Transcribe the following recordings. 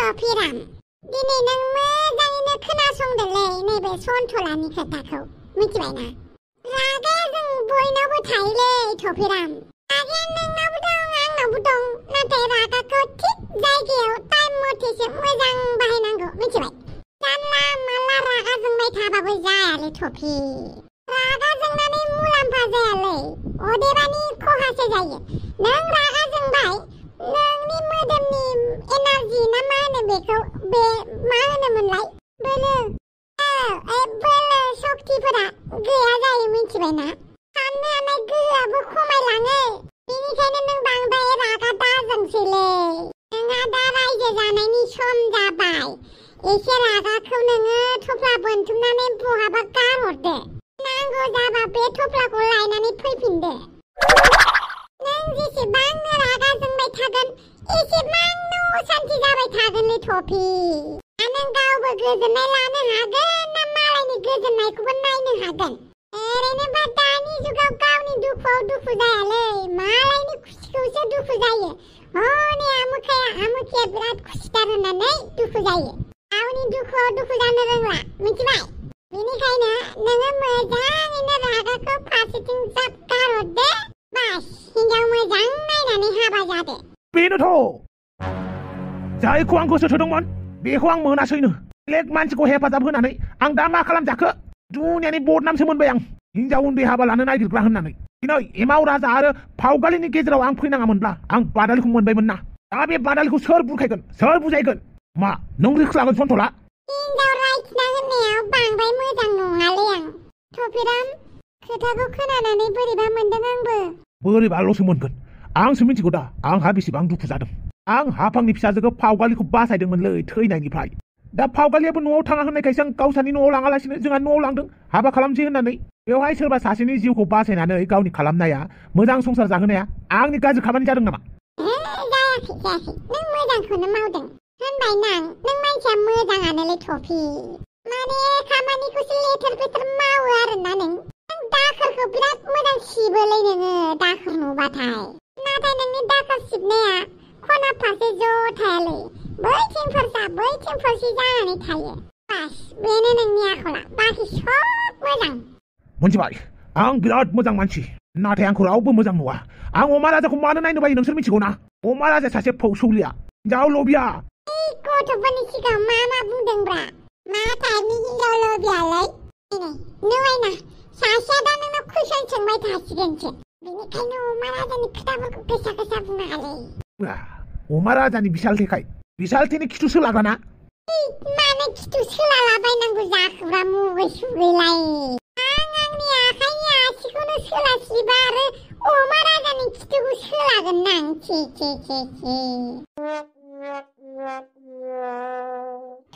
Topiram, दिनै नों मोजाङैनो खोनासंदोलै नैबे सन्थलानि खोथाखौ मिथिबाय ना रागाया जों बयनावबो थायोलै Topiram रागाया नोंनावबो दं आंनावबो दं नाथाय रागाखौ थिग जायगायाव टाइम मथेसो मोजां बाहायनांगौ मिथिबाय जानला मानला रागा जोंबाय थाबाबो जायालै Topi रागा जोंनानै मुलाम्फा जायालै अदेबानि खहासो जायो नों रागा जोंबाय नोंनि मोदोमनि एनार्जि ना मा होनो बेखौ बे मा होनोमोनलाय बोलो बोलो शक्तिफोरा गैया जायो मिथिबायना साननो हानाय गोहोआबो खमायलाङो बेनिखायनो नों बांद्राय रागा दाजोंसैलै नोंहा दा रायजो जानायनि सम जाबाय एसे रागाखौ नोङो थफ्ला बोनथुमनानै बहाबा गारहरदो नांगौ जाबा बे थफ्लाखौ लायनानै फैफिनदो नों जेसेबांनो रागा जोंबाय थागोन एसेबांनो असान्ति जाबाय थागोनलै Topi नों गावबो गोजोननाय लानो हागोन ना मालायनि गोजोननायखौबो नायनो हागोन ओरैनोबा दानि जुगाव गावनि दुखुआव दुखु जायालै मालायनि खुसिखौसो दुखु जायो हनै आमुखिया बिराद खुसिथार होननानै दुखु जायो गावनि दुखुआव दुखु जानो रोंला मिथिबाय बेनिखायनो नोङो मोजाङैनो रागाखौ फारसेथिं ज्राब गारहरदो बास हिनजाव मोजां नायनानै हाबा जादो बेनोथ' जायखौ आं गोसो थोदोंमोन बेखौ आं मोनासैनो बेलेग मानसिखौ हेफाजाब होनानै आं दा मा खालामजाखो दुनियानि बदनामसो मोनबाय आं हिनजाव उन्दै हाबा लानो नागिरग्रा होननानै दिनै एमाव राजा आरो फावगालिनि गेजेराव आं फैनाङामोनब्ला आं बादालिखौ मोनबायमोन ना दा बे बादालिखौ सोर बुरखायगोन सोर बुजायगोन मा नों रिक्स लागोन सन्थला हिनजाव रायथिना होननायाव बांद्राय मोजां नङालै आं Topiram खोथाखौ खोनानानै बोरैबा मोनदों आंबो बोरैबाल'सो मोनगोन आंसो मिथिगौ दा आंहा बेसेबां दुखु जादों आं हाफांनि फिसाजोखौ फावगालिखौ बासायदोंमोनलै थैनायनिफ्राय दा फावगालियाबो न'आव थाङा होननायखायसो आं गावसानि न'आव लाङालासिनो जोंहा न'आव लांदों हाबा खालामसै होननानै बेवहाय सोरबा सासेनि जिउखौ बासायनानै गावनि खालामनाया मोजां संसार जाहोनाया आंनि गाज्रि खामानि जादों नामा जायाखै नों मोजांखौनो मावदों होनबाय नों मानसिया मोजाङानोलै Topi माने खामानिखौसो लेथेर फेथेर मावो आरोना नों दाखोरखौ बिराद मोजां सिबोलै नोङो दाखोर नुबाथाय नाथाय नोंनि दाखोर सिबनाया खना फारसे ज' थायालै बैथिं फारसे जानानै थायो बास बेनो नोंनि आखला बाखि सब मोजां मोनथिबाय आं बिराद मोजां मानसि नाथाय आंखौ रावबो मोजां नुवा आं अमा राजाखौ मानो नायनो बायो नोंसोर मिथिगौ ना अमा राजाया सासे फौसौलिया हिनजाव लबिया गथ'फोरनि सिगाङाव मा बुंदोंब्रा मा टाइपनि हिनजाव लबियालै नुबायना सासेया दा नोंनाव कुइसन सोंबाय थासिगोनसो बेनिखायनो अमा राजानि खोथाफोरखौ गोसा बुंनाङालै अमा राजानि बिसालथिनि खिथु सोलाग्राना मानो खिथु सोलालाबायनांगौ जाखोब्रा मुगै सुगैलाय आं आंनि आखाइनि आसिखौनो सोलासिबा आरो अमा राजानि खिथुखौ सोलागोन ना आं छि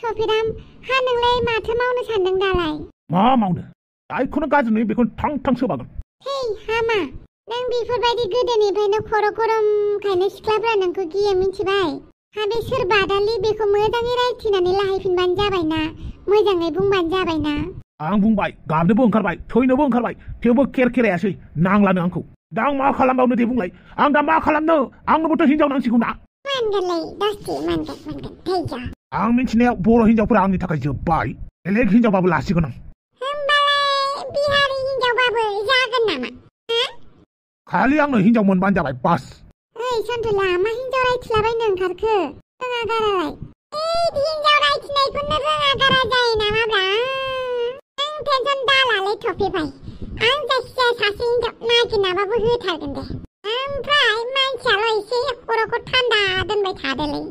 Topiram हा नोंलाय माथो मावनो सानदों दालाय मा मावनो जायखौनो गाज्रि नुयो बेखौनो थां सोबागोन हे हामा नों बेफोरबायदि गोदोनिफ्रायनो खर' गरमखायनो सिख्लाफ्रा नोंखौ गियो मिथिबाय हा बे सोर बादालि बेखौ मोजाङै रायथिनानै लाहैफिनबानो जाबायना मोजाङै बुंबानो जाबायना आं बुंबाय गाबनोबो ओंखारबाय थैनोबो ओंखारबाय थेवबो खेरायासै नांलानो आंखौ दा आं मा खालामबावनो दे बुंलाय आं दा मा खालामनो आंनोबोथ' हिनजाव नांसिगौ ना मोनगोनलै दसे मोनगोन थैजा आं मिथिनायाव बर' हिनजावफोरा आंनि थाखाय जोब्बाय बेलेग हिनजावबाबो लासिगोन आं होमबालाय बिहारि हिनजावबाबो जागोन नामा खालि आंनो हिनजाव मोनबानो जाबाय बास ओइ सन्थला मा हिनजाव रायथिलाबायनो ओंखारखो रोङा गारालाय हिनजाव रायथिनायखौनो रोङा गारा जायो नामाब्रा नों टेनसन दालालै Topi भाइ आं जायखिजाया सासे हिनजाव नागिरनाबाबो होथारगोन दे ओमफ्राय मानसियाल' एसे खर'खौ थान्दा दोनबाय थादोलै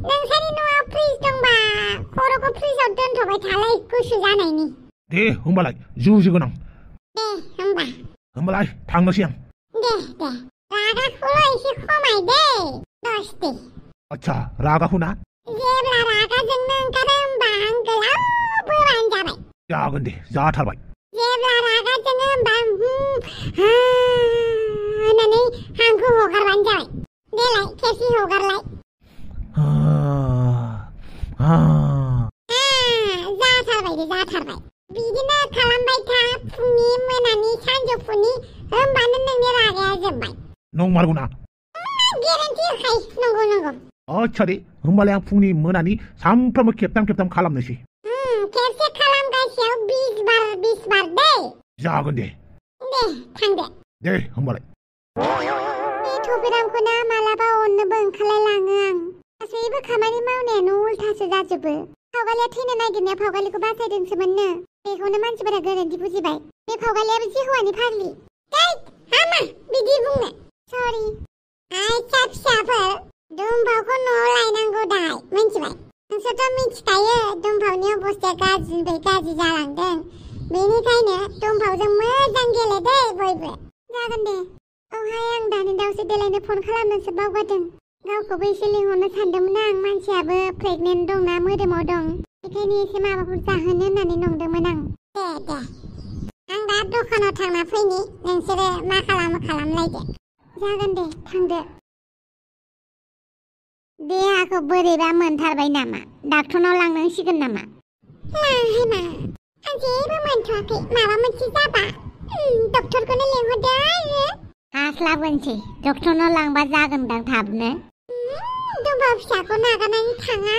नोंसानि न'आव फ्रिज दंबा खर'खौ फ्रिजाव दोनथ'बाय थालाय गुसु जानायनि दे होमबालाय जुजिगोन आं दे होमबालाय थांनोसै आं दे रागाखौल' एसे खमाय दे दस्ति आच्छा रागाखौ ना जेब्ला रागा जोंनो ओंखारो होमबा आं गोलाव बोबानो जाबाय जागोन दे जाथारबाय जेब्ला रागा जोङो होमबा होननानै हांखौ हगारबानो जाबाय देलाय खेबसे हगारलाय जाथारबाय बिदिनो खालामबाय था फुंनि मोनानि सानजौफुनि होमबानो नोंनि रागाया जोब्बाय नंमारगौ ना गेरेन्टि नंगौ आच्छा दे होमबालाय आं फुंनि मोनानि सानफ्रामबो खेबथाम खालामनोसै खेबसे खालामगासेयाव 20 बार दै जागोन दे थांदो दे होमबालाय बे थपिरामखौना मालाबा अननोबो ओंखारलायलाङो आं गासैबो खामानि मावनायानो उल्थासो जाजोबो फावगालिया थैनो नागिरनाया फावगालिखौ बासायदोंसोमोननो बेखौनो मानसिफोरा गोरोन्थि बुजिबाय बे फावगालियाबो जि हौवानि फाग्लि हामा बिदि बुंनो सरि आइसा फिसाफोर दुम्बावखौ न'आव लायनांगौ दाय मिन्थिबाय नोंसोरथ' मिन्थिखायो दुम्बावनि अबस्थाया गाज्रिनिफ्राय गाज्रि जालांदों बेनिखायनो दुम्बावजों मोजां गेले दै बयबो जागोन दे औहाय आं दानि दावसो देलायनो फन खालामनोसो बावगारदों गावखौबो एसे लिंहरनो सानदोंमोन आं मानसियाबो प्रेगनेन्ट दंना मोदोमाव दं बेखायनो एसे माबाफोर जाहोनो होननानै नंदोंमोन आं दे आं दा दखानाव थांना फैनि नोंसोरो मा खालामो खालामलायदो जागोन दे थांदो देहाखौ बोरैबा मोनथारबाय नामा डाक्टरनाव लांनांसिगोन नामा लांहायमा आं जेबो मोनथ'वाखै माबा मोनसे जाबा डक्टरखौनो लिंहरदो आरो हास्लाबगोनसै डक्टरनाव लांबा जागोनदां थाबनो दुम्बाव फिसाखौ नागारनानै थाङा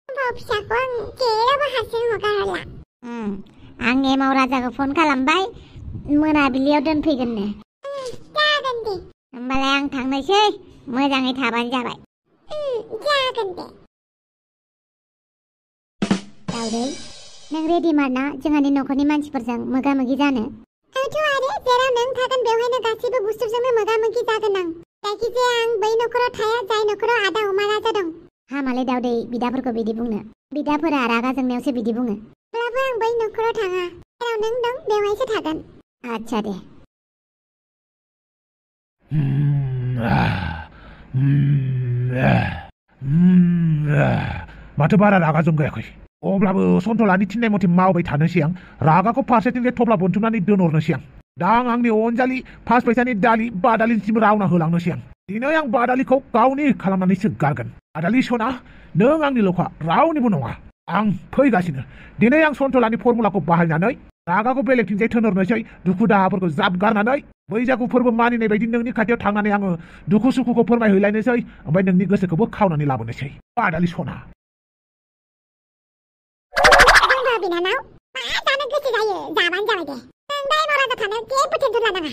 दुम्बाव फिसाखौ आं जेरावबो हारसिं हगारला आं एमाव राजाखौ फन खालामबाय मोनाबिलियाव दोनफैगोननो जागोन दे होमबालाय आं थांनोसै मोजाङै थाबानो जाबाय जागोन दे दाउदै नों रेडिमार ना जोंहानि न'खरनि मानसिफोरजों मोगा मोगि जानो आरो जेराव नों थागोन बेवहायनो गासैबो बुस्थुजोंनो मोगा मोगि जागोन आं जायखिजाया आं बै न'खराव थाया जाय न'खराव आदा अमा राजा दं हामालै दाउदै बिदाफोरखौ बिदि बुंनो बिदाफोरा रागा जोंनायावसो बिदि बुङो अब्लाबो आं बै न'खराव थाङा जेराव नों दं बेवहायसो थागोन आच्छा दे माथो बारा रागा जोंगायाखै अब्लाबो सन्थलानि थिननाय मथे मावबाय थानोसै आं रागाखौ फारसेथिंजाय थफ्ला बोनथुमनानै दोनहरनोसै आं दा आंनि अनजालि 5 फैसानि दालि बादालिसिम रावना होलांनोसै आं दिनै आं बादालिखौ गावनि खालामनानैसो गारगोन बादालि सना नों आंनि लखा रावनिबो नङा आं फैगासिनो दिनै आं सन्थलानि फर्मुलाखौ बाहायनानै रागाखौ बेलेगथिंजाय थोनहरनोसै दुखु दाहाफोरखौ ज्राब गारनानै बैसागु फोरबो मानिनाय बायदि नोंनि खाथियाव थांनानै आङो दुखु सुखुखौ फोरमायहैलायनोसै ओमफ्राय नोंनि गोसोखौबो खावनानै लाबोनोसै बादालि सना बिनानाव मा जानो गोसो जायो जाबानो जाबाय दे नों दा एमाव राजा थानो जेबो टेनसन लानाङा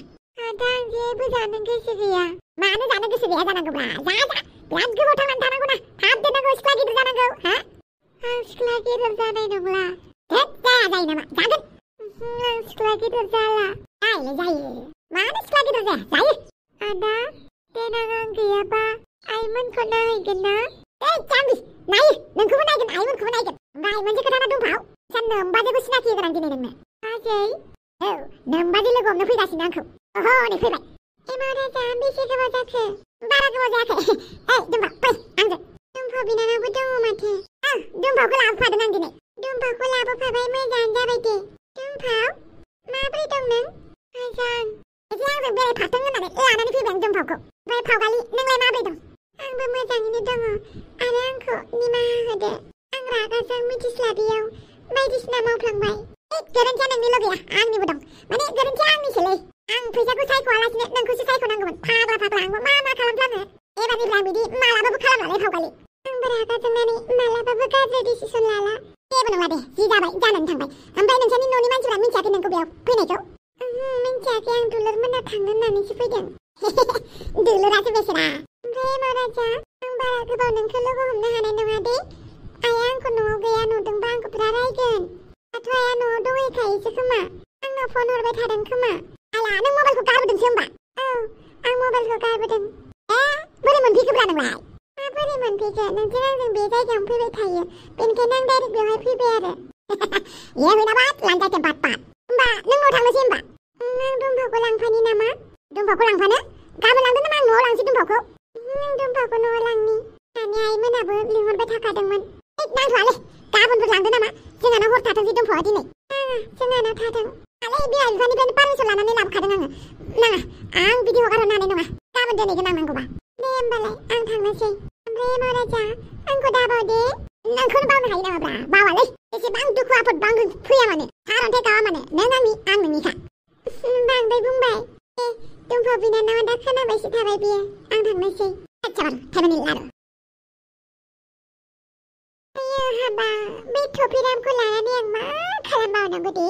आदा आं जेबो जानो गोसो गैया मानो जानो गोसो गैया जानांगौब्रा जा बिराद गोबाव थांनानै थानांगौ ना थाब दोननांगौ सिख्ला गिदिर जानांगौ आं सिख्ला गिदिर जानाय नंला जाया जायो नामा जागोन आं सिख्ला गिदिर जाला जायो मानो सिख्ला गिदिर जाया जायो आदा देनां आं गैयाबा आइमोनखौ नायगोन ना जाम्बि नायो नोंखौबो नायगोन आइमोनखौबो नायगोन ओमफ्राय मोनसे खोथा ना दुम्बाव नोमबाजैखौ सिनाखि होगोन आं दिनै नोंनो बाजै औ नोमबाजै लोगो हमनो फैगासिनो आंखौ ओहो नै फैबाय एमाव राजा बेसे गोबाव जाखो बारा गोबाव जायाखै दुम्बाव फै आंजों दुम्बाव बिनानावबो दङ माथो दुम्बावखौ लाबोफादों आं दिनै दुम्बावखौ लाबोफाबाय मोजाङानो जाबाय दे दुम्बाव माबोरै दं नों मोजां एसे आंजों बेरायफाथों होननानै लानानै फैबाय आं दुम्बावखौ ओमफ्राय फावगालि नोंलाय माबोरै दं आंबो मोजाङैनो दङ आरो आंखौ निमाहा होदो आं रागाजों मिथिस्लाबियाव बायदिसिना मावफ्लांबाय गोरोन्थिया नोंनिल' गैया आंनिबो दं माने गोरोन्थिया आंनिसोलै आं फैसाखौ सायख'आलासिनो नोंखौसो सायख'नांगौमोन फाग्ला आंबो मा खालामफ्लाङो एबारनिफ्राय आं बिदि मालाबाबो खालामलालै फावगालि आंबो रागा जोंनानै मालाबाबो गाज्रि डिसिसन लाला जेबो नङा दे जि जाबाय जानानै थांबाय ओमफ्राय नोंसोरनि न'नि मानसिफ्रा मिन्थियाखै नोंखौ बेयाव फैनायखौ मिन्थियाखै आं दुलुर मोना थांगोन होननानैसो फैदों दुलुरासो बेसेरा ओमफ्राय एमाव राजा आं बारा गोबाव नोंखौ लोगो हमनो हानाय नङा दे आइया आंखौ न'आव गैया नुदोंबा आंखौ बिराद रायगोन दाथ' आइया न'आव दंहैखायोसो खोमा आंनाव फन हरबाय थादों खोमा आइया नों मबाइलखौ गारबोदोंसो होमबा औ आं मबाइलखौ गारबोदों बोरै मोनफैखोब्रा नोंलाय माबोरै मोनफैखो नोंजों आंजों बे जायगायावनो फैबाय थायो बेनिखायनो आं डाइरेक्ट बेवहाय फैबाय आरो हैनाबाद लांजायते बात होमबा नों न'आव थांनोसै होमबा आं दुम्बावखौ लांफानि नामा दुम्बावखौ लांफानो गाबोन लांदों नामा आं न'आव लांसै दुम्बावखौ आं दुम्बावखौ न'आव लांनि दानि आइमोनाबो लिंहरबाय थाखादोंमोन नांथ'आलै गाबोनफोर लांदो नामा जोंहानाव हर थाथोंसै दुम्बावआ दिनै जोंहानाव थाथों आलै बिमा बिफानिफ्रायनो पारमिसन लानानै लाबोखादों आङो नाङा आं बिदि हगारहरनो हानाय नङा गाबोन दोनहैगोन आं नांगौबा दे होमबालाय आं थांनोसै ओमफ्राय एमाव राजा आंखौ दाबाव दे नोंखौनो बावनो हायो नामाब्रा बावालै एसेबां दुखु आफोद बांगोन फैया मानो सारन्थाइ गावा मानो नों आंनि आं नोंनिखा बांद्राय बुंबाय दुम्बाव बिनानावा दा खोनाबायसो थाबाय बियो आं थांनोसै Caban, Taimani Laro. Ayo haba, be Topiramku lanan yang ma kalamau nangudi.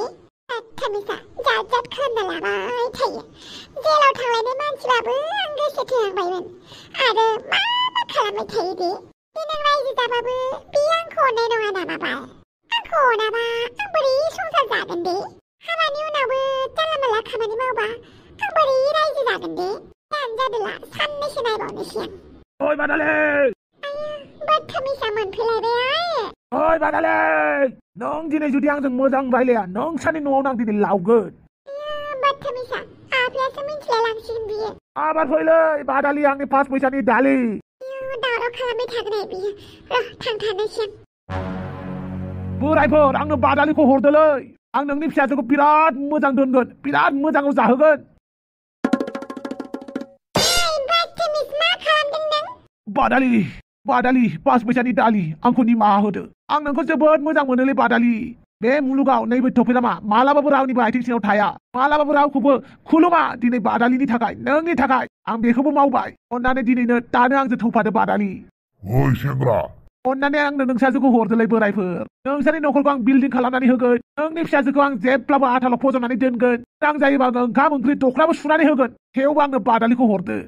Tamisa, jajat kandalabai tayo. Jelo thanglai mansibaबो आं गोसो थैहांबायमोन आरो मा खालामबाय थायो दे देनां रायजो जाबाबो बे आंखौ अननाय नङा नामा बाल आंखौ अनाबा आं बोरै संसार जागोन दे हाबानि उनावबो जानला मानला खामानि मावबा आं बोरै रायजो जागोन दे दानो जादोला साननैसो नायबावनोसै आं ओइ बादालि आयो बदथामिसा मोनफैलायबाय ओइ बादालि नों दिनै जुदि आंजों मोजां रायलाया नोंसानि न'आवनो आं दिनै लावगोन बदथामिसा आफायासो मिन्थिलायलांसिगोन बियो आबार फैलै बादालि आंनि 5 फैसानि दालि दावराव खालामबाय थागोन बियो र' थांथारनोसै बोरायफोर आंनो बादालिखौ हरदोलै आं नोंनि फिसाजोखौ बिराद मोजां दोनगोन बिराद मोजाङाव जाहोगोन बादालि 5 फैसानि दालि आंखौ निमाहा होदो आं नोंखौ जोबोद मोजां मोनोलै बादालि बे मुलुगाव नैबे टपिरामा मालाबाबो रावनिबो आथिं सिङाव थाया मालाबाबो रावखौबो खुलुमा दिनै बादालिनि थाखाय नोंनि थाखाय आं बेखौबो मावबाय अन्नानै दिनैनो दानो आंजों थौफादो बादालि ओइ सेंग्रा अन्नानै आंनो नोंसाजोखौ हरदोलै बोरायफोर नोंसानि न'खरखौ आं बिल्डिं खालामनानै होगोन नोंनि फिसाजोखौ आं जेब्लाबो आथालाव फज'नानै दोनगोन रां जायोबा ओंखाम ओंख्रि दख्लाबो सुनानै होगोन थेवबो आंनो बादालिखौ हरदो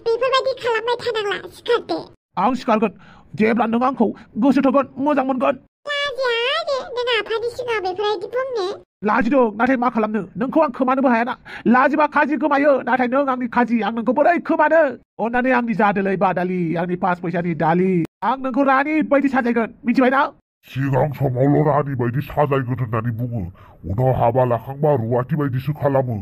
बेफोरबायदि खालामबाय थानांला सिखारदो आं सिखारगोन जेब्ला नों आंखौ गोसो थोगोन मोजां मोनगोन लाजिया दे नों आफानि सिगाङाव बेफोरबायदि बुंनो लाजिदों नाथाय मा खालामनो नोंखौ आं खोमानोबो हायाना लाजिबा खाजि गोमायो नाथाय नों आंनि खाजि आं नोंखौ बोरै खोमानो अन्नानै आंनि जादोलै बादालि आंनि 5 फैसानि दालि आं नोंखौ रानि बायदि साजायगोन मिथिबायना सिगां समावल' रानि बायदि साजायगोन होननानै बुङो उनाव हाबा लाखांबा रुवाथि बायदिसो खालामो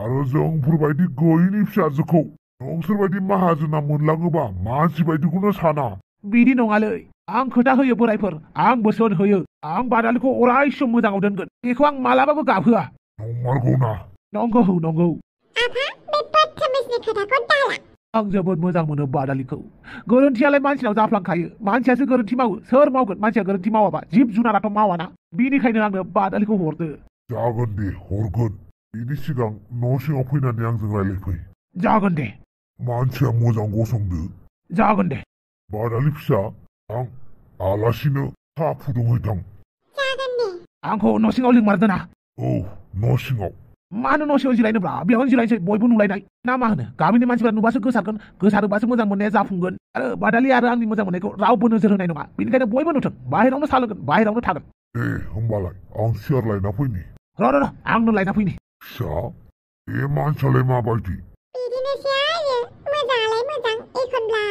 आरो जोंफोरबायदि गैयिनि फिसाजोखौ नोंसोरबायदि माहाजोना मोनलाङोबा मानसि बायदिखौनो साना बिदि नङालै आं खोथा होयो बोरायफोर आं बोसोन होयो आं बादालिखौ अराय सम मोजाङाव दोनगोन बेखौ आं मालाबाबो गाबहोआ नंमारगौना नंगौ आफा बे बदथामिसनि खोथाखौ दाला आं जोबोद मोजां मोनो बादालिखौ गोरोन्थियालाय मानसिनाव जाफ्लांखायो मानसियासो गोरोन्थि मावो सोर मावगोन मानसिया गोरोन्थि मावाबा जिब जुनाराथ' मावाना बिनिखायनो आंनो बादालिखौ हरदो जागोन दे हरगोन बिनि सिगां न' सिङाव फैनानै आंजों रायलायफै जागोन दे मानसिया मोजां गसंदो जागोन दे बादालि फिसा आं आलासिनो साहा फुदुंहैथां जागोन दे आंखौ न' सिङाव लिंमारदोना औ न' सिङाव मानो न' सिङाव जिरायनोब्रा बेयावनो जिरायनोसै बयबो नुलायनाय ना मा होनो गामिनि मानसिफ्रा नुबासो गोसारगोन गोसारोबासो मोजां मोननाया जाफुंगोन आरो बादालि आरो आंनि मोजां मोननायखौ रावबो नोजोर होनाय नङा बेनिखायनो बयबो नुथों बाहेरावनो सा लोंगोन बाहेरावनो थागोन दे होमबालाय आं सियार लायना फैनि र' आंनो लायना फैनि फिसा बे मानसियालाय माबायदि बिदिनोसै आयो मोजाङालाय मोजां एखनब्ला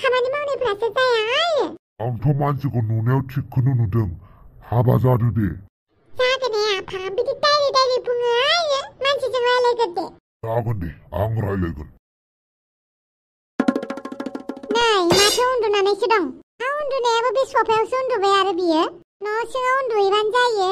खामानि मावनायफ्रासो जाया आयो आंथ' मानसिखौ नुनायाव थिगखौनो नुदों हाबा जादो दे जागोन दे आफा बिदि डाइरि बुङो आयो मानसिजों रायलायगोन दे जागोन दे आं रायलायगोन नै माथो उन्दुनानैसो दं उन्दुनायाबो बे सफायावसो उन्दुबाय आरो बियो न' सिङाव उन्दुहैबानो जायो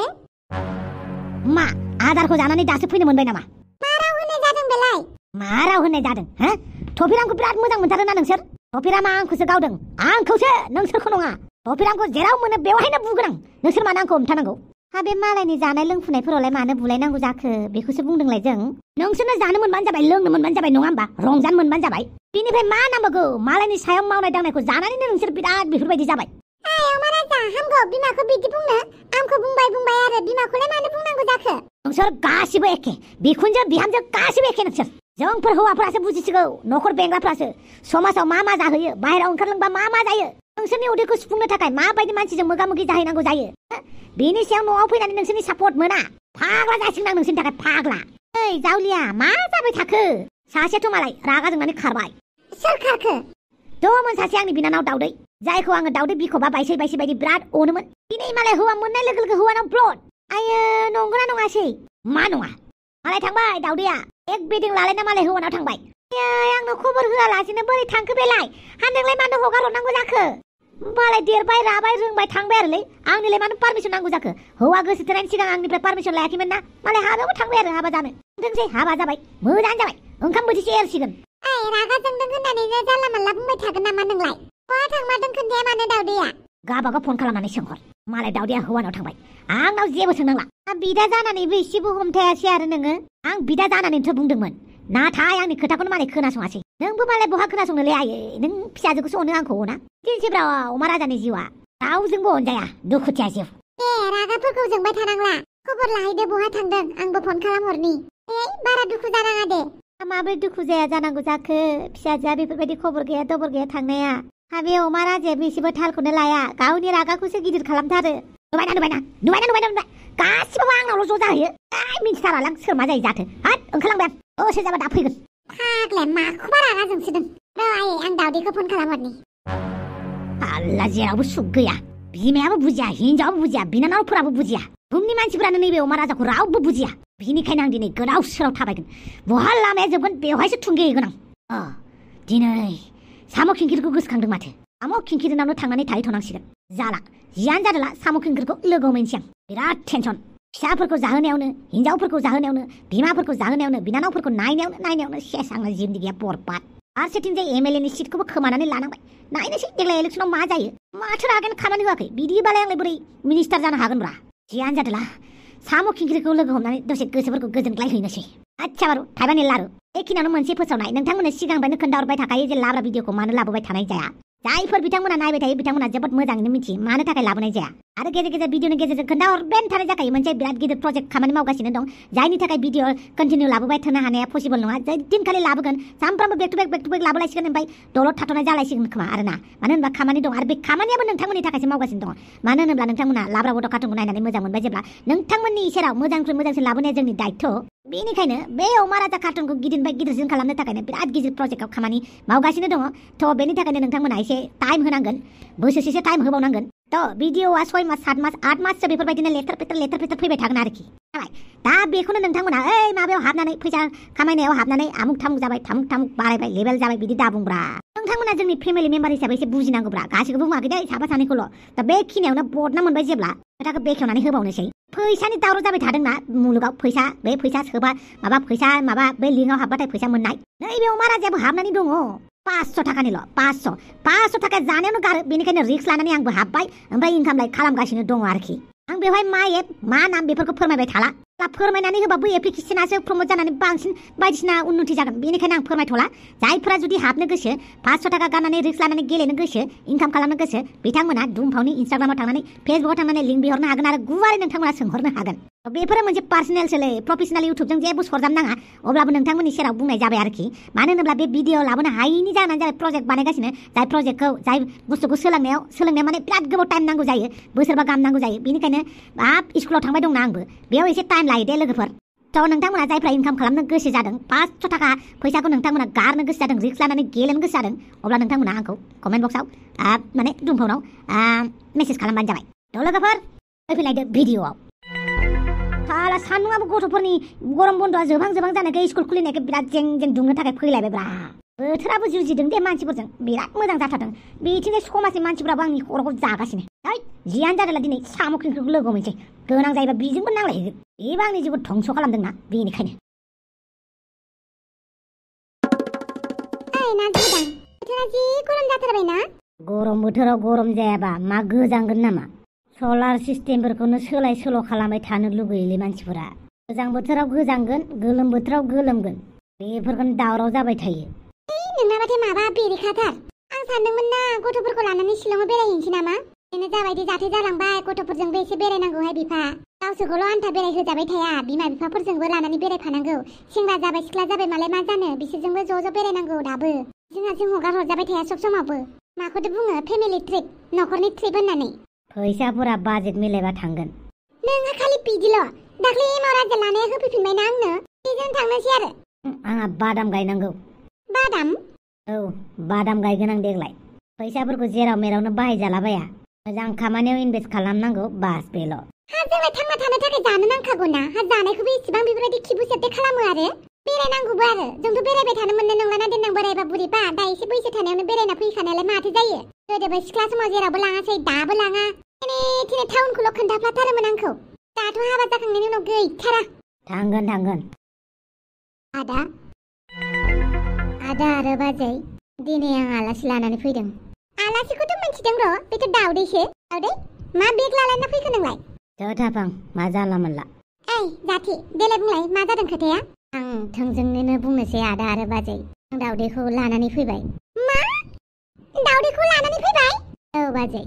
मा आदारखौ जानानै दासो फैनो मोनबाय नामा मा राव होनाय जादों बेलाय मा राव होननाय जादों हो टपिरामखौ बिराद मोजां मोनथारोना नोंसोर टपिरामा आंखौसो गावदों आंखौसो नोंसोरखौ नङा टपिरामखौ जेराव मोनो बेवहायनो बुगोन आं नोंसोर मानो आंखौ हमथानांगौ हा बे मालायनि जानाय लोंफुनायफोरावलाय मानो बुलायनांगौ जाखो बेखौसो बुंदोंलाय जों नोंसोरनो जानो मोनबानो जाबाय लोंनो मोनबानो जाबाय नङा होमबा रंजानो मोनबानो जाबाय बिनिफ्राय मा नांबावगौ मालायनि सायाव मावनाय दांनायखौ जानानैनो नोंसोर बिराद बेफोरबायदि जाबाय ओमा राजा हामगौ बिमाखौ बिदि बुंनो आंखौ बुंबाय आरो बिमाखौलाय मानो बुंनांगौ जाखो नोंसोर गासिबो एखे बिखुनजो बिहामजो गासिबो एखे नोंसोर जोंफोर हौवाफोरासो बुजिसिगौ न'खर बेंग्राफ्रासो समाजाव मा जाहोयो बाहेरायाव ओंखारलांबा मा जायो नोंसोरनि उदैखौ सुफुंनो थाखाय माबायदि मानसिजों मोगा मोगि जाहैनांगौ जायो बेनि सायाव न'आव फैनानै नोंसोरनि सापर्ट मोना फाग्ला जासिगोन आं नोंसोरनि थाखाय फाग्ला ओइ जावलिया मा जाबाय थाखो सासेथ' मालाय रागा जोंनानै खारबाय सोर खारखो दङमोन सासे आंनि बिनानाव दावदै जायखौ आङो दावदै बिखबा बायसै बायदि बिराद अनोमोन दिनै मालाय हौवा मोननाय लोगो लोगो हौवानाव ब्लड आयो नंगौना नङासै मा नङा मालाय थांबाय दावदैया एक बेदिं लालायना मालाय हौवानाव थांबाय आंनो खबर होआलासिनो बोरै थांखो बेलाय हानदोंलाय मानो हगार हरनांगौ जाखो मालाय देरबाय राबाय रोंबाय थांबाय आरोलै आंनिलाय मानो पारमिसन नांगौ जाखो हौवा गोसो थोनायनि सिगां आंनिफ्राय पारमिसन लायाखैमोन ना मालाय हाबायावबो थांबाय आरो हाबा जानो दोंसै हाबा जाबाय मोजां जाबाय ओंखाम बोथिसे एरसिगोन रागा जोंदों होननानैनो जानला मानला बुंबाय थागोन नामा नोंलाय बहा थांमारदों खोन्थाया मानो दावदैया गाबागाव फन खालामनानै सोंहर मालाय दावदैया हौवानाव थांबाय आंनाव जेबो सोंनांला बिदा जानानैबो एसेबो हमथायासै आरो नोङो आं बिदा जानानैथ' बुंदोंमोन नाथाय आंनि खोथाखौनो मालाय खोनासङासै नोंबो मालाय बहा खोनासंनोलै आयै नों फिसाजोखौसो अनो आंखौ अना दिनसेब्रा अमा राजानि जिउआ रावजोंबो अनजाया दुखुथिया जिउ रागाफोरखौ जोंबाय थानांला खबर लाहैदो बहा थांदों आंबो फन खालामहरनि बारा दुखु जानाङा दे माबोरै दुखु जाया जानांगौ जाखो फिसाजोआ बेफोरबायदि खबर गैया दबर गैया थांनाया हाबे अमा राजायाबो एसेबो थालखौनो लाया गावनि रागाखौसो गिदिर खालामथारो नुबायना गासिबो आंनावल' ज' जाहैयो मिन्थिथारालां सोर मा जायो जाथो हाट ओंखारलांबाय आं दसे जाबा दा फैगोन फाग्लाया माखौबा रागा जोंसोदों र' आयै आं दाउदैखौ फन खालामहरनि आल्ला जेरावबो सुख गैया बिमायाबो बुजिया हिनजावाबो बुजिया बिनानावफोराबो बुजिया बुहुमनि मानसिफोरानो नैबे अमा राजाखौ रावबो बुजिया बिनिखायनो आं दिनै गोदाव सोराव थाबायगोन बहा लामाया जोबगोन बेवहायसो थुंगेहैगोन आं दिनै साम' खिंखिरखौ गोसोखांदों माथो साम' खिंखिरनावनो थांनानै थाहैथ'नांसिगोन जाला जियानो जादोला साम' खिंखिरखौ लोगो मोनसै आं बिराद टेनसन फिसाफोरखौ जाहोनायावनो हिनजावफोरखौ जाहोनायावनो बिमाफोरखौ जाहोनायावनो बिनानावफोरखौ नायनायावनो सेस आंना जिन्दगिया बरबाद फारसेथिंजाय एमएलए नि सिटखौबो खोमानानै लानांबाय नायनोसै देग्लाय इलेक्सनाव मा जायो माथो रागायानो खामानि होआखै बिदिबालाय आंलाय बोरै मिनिस्टार जानो हागोनब्रा जियानो जादोला साम' खिंखिरखौ लोगो हमनानै दसे गोसोफोरखौ गोजोनग्लाय हैनोसै आच्छा बारु थाइबानि लारु बेखिनियावनो मोनसे फोसावनाय नोंथांमोननो सिगांनिफ्रायनो खोन्थाहरबाय थाखायो जे लाब्रा भिडिअखौ मानो लाबोबाय थानाय जाया जायफोर बिथांमोना नायबाय थायो बिथांमोना जोबोद मोजाङैनो मिथियो मानो थाखाय लाबोनाय जाया आरो गेजेर गेजेर भिडिअनि गेजेरजों खोन्थाहरबाय थानाय जाखायो मोनसे बिराद गिदिर प्रजेक्ट खामानि मावगासिनो दं जायनि थाखाय भिडिअ कन्टिनिउ लाबोबाय थानो हानाया पसिबल नङा जै दिनखालि लाबोगोन सानफ्रामबो बेक टु बेक लाबोलायसिगोन ओमफ्राय दलद थाथ'नाय जालायसिगोन खोमा आरोना मानो होनबा खामानि दं आरो बे खामानियाबो नोंथांमोननि थाखायसो मावगासिनो दं मानो होनोब्ला नोंथांमोना लाब्रा बड' कार्टुनखौ नायनानै मोजां मोनबाय जेब्ला नोंथांमोननि सेराव मोजांनिफ्राय मोजांसिन लाबोनाया जोंनि दायित्व बेनिखायनो बे अमा राजा कार्टुनखौ गिदिरनिफ्राय गिदिरसिन खालामनो थाखायनो बिराद गिदिर प्रजेक्टआव खामानि मावगासिनो दङ थ' बेनि थाखायनो नोंथांमोना एसे टाइम होनांगोन बोसोरसेसो टाइम होबावनांगोन थ' भिडिअआ 6 मास 7 मास 8 माससो बेफोरबायदिनो लेथेर फेथेर फैबाय थागोन आरोखि दा बेखौनो नोंथांमोना माबायाव हाबनानै फैसा खामायनायाव हाबनानै आमुक थामुक जाबाय थामुक बारायबाय लेभेल जाबाय बिदि दाबुंब्रा नोंथांमोना जोंनि फेमिलि मेम्बार हिसाबै एसे बुजिनांगौब्रा गासैखौबो बुङाखै दे साफा सानैखौल' दा बेखिनियावनो बदनाम मोनबाय जेब्ला खोथाखौ बेखेवनानै होबावनोसै फैसानि दावराव जाबाय थादोंना मुलुगाव फैसा सोबा माबा बे लिंकआव हाबबाथाय फैसा मोननाय नैबे अमा राजायाबो हाबनानै दङ 500 थाखानिल' 500 थाखा जानायावनो गारो बेनिखायनो रिक्स लानानै आंबो हाबबाय ओमफ्राय इनकामलाय खालामगासिनो दङ आरोखि आं बेवहाय मा एप मा नाम बेफोरखौ फोरमायबाय थाला फोरमायनानै होबा बै एप्लिकेसनासो प्रमोट जानानै बांसिन बायदिसिना उन्नति जागोन बेनिखायनो आं फोरमायथ'ला जायफोरा जुदि हाबनो गोसो 500 थाखा गारनानै रिक्स लानानै गेलेनो गोसो इनकाम खालामनो गोसो बिथांमोना दुमफावनि इन्स्टाग्रामाव थांनानै फेसबुकाव थांनानै लिंक बिहरनो हागोन आरो गुवारै नोंथांमोना सोंहरनो हागोन बेफोरो मोनसे पार्सनेलसोलै प्रफेसनेल इउटुबजों जेबो सरजाब नाङा अब्लाबो नोंथांमोननि सेराव बुंनाय जाबाय आरोखि मानो होनोब्ला बे भिडिअ लाबोनो हायैनि जाहोनानो जाबाय प्रजेक्ट बानायगासिनो जाय प्रजेक्टखौ जाय बुस्थुखौ सोलोंनायाव माने बिराद गोबाव टाइम नांगौ जायो बोसोरबा गाहाम नांगौ जायो बेनिखायनो स्कुलाव थांबाय दंना आंबो बेयाव एसे टाइम लायो दे लोगोफोर थ' नोंथांमोना जायफ्रा इनकाम खालामनो गोसो जादों 500 थाखा फैसाखौ नोंथांमोना गारनो गोसो जादों रिक्स लानानै गेलेनो गोसो जादों अब्ला नोंथांमोना आंखौ कमेन्ट बक्सआव माने दुमफावनाव मेसेज खालामबानो जाबाय थ' लोगोफोर फैफिनलायदो भिडिअआव साला सान्दुंआबो गथ'फोरनि गरम बन्द'आ जोबहां जानायखाय स्कुल खुलिनायखाय बिराद जें दुंनो थाखाय फैलायबायब्रा बोथोराबो जुजिदों दे मानसिफोरजों बिराद मोजां जाथारदों बिथिंजाय समाजनि मानसिफोराबो आंनि खर'खौ जागासिनो जियानो जादोंला दिनै साम' खिंखिरखौ लोगो मोनसै गोनां जायोबा बिजोंबो नांलायहैगोन बेबो आंनि जिउखौ धंस' खालामदोंना बेनिखायनो बोथोरा जि गरम जाथारबायना गरम बोथोराव गरम जायाबा मा गोजांगोन नामा सलार सिस्टेमफोरखौनो सोलाय सोल' खालामबाय थानो लुगैयोलै मानसिफोरा गोजां बोथोराव गोजांगोन गोलोम बोथोराव गोलोमगोन बेफोरखौनो दावराव जाबाय थायो नोंनाबाथाय माबा बेरेखाथार आं सानदोंमोन ना गथ'फोरखौ लानानै शिलंआव बेरायहैनोसै नामा बेनो जाबायदि जाथाय जालांबाय गथ'फोरजोंबो एसे बेरायनांगौहाय बिफा गावसोरखौल' आन्था बेरायहोजाबाय थाया बिमा बिफाफोरजोंबो लानानै बेरायफानांगौ सेंग्रा जाबाय सिख्ला जाबाय मालाय मा जानो बिसोरजोंबो ज' बेरायनांगौ दाबो जों हगार हरजाबाय थाया सब समावबो माखौथो बुङो फेमिलि ट्रिप न'खरनि ट्रिप होननानै फैसाफोरा बाजेट मिलायबा थांगोन नोंहा खालि बिदिल' दाख्लै एमाव राजा लानाया होफैफिनबायना आंनो बेजों थांनोसै आरो आंहा बादाम गायनांगौ बादाम औ बादाम गायगोन आं देग्लाय फैसाफोरखौ जेराव मेरावनो बाहायजालाबाया मोजां खामानियाव इनभेस्ट खालामनांगौ बास बेल' जोंलाय थांना थानो थाखाय जानो नांखागौ ना जानायखौबो इसेबां बेफोरबायदि खिबु सेबथे खालामो आरो बेरायनांगौबो आरो जोंथ' बेरायबाय थानो मोननाय नंलाना देनां बोरायबा बुरिबा दा एसे बैसो थानायावनो बेरायना फैखानायालाय माथो जायो गोदोबो सिख्ला समाव जेरावबो लाङासै दाबो लाङा थेने टाउनखौल' खोन्थाफ्लाथारोमोन आंखौ दाथ' हाबा जाखांनायनि उनाव गैथारा थांगोन आदा आरो बाजै दिनै आं आलासि लानानै फैदों आलासिखौथ' मिथिदों र' बेथ' दाउदैसो दाउदै मा बेग लालायना फैखो नोंलाय थाफां मा जाला मोनला जाथि देलाय बुंलाय मा जादों खोथाया आं थोंजोंनो बुंनोसै आदा आरो बाजै आं दाउदैखौ लानानै फैबाय। मा? दाउदैखौ लानानै फैबाय? औ बाजै।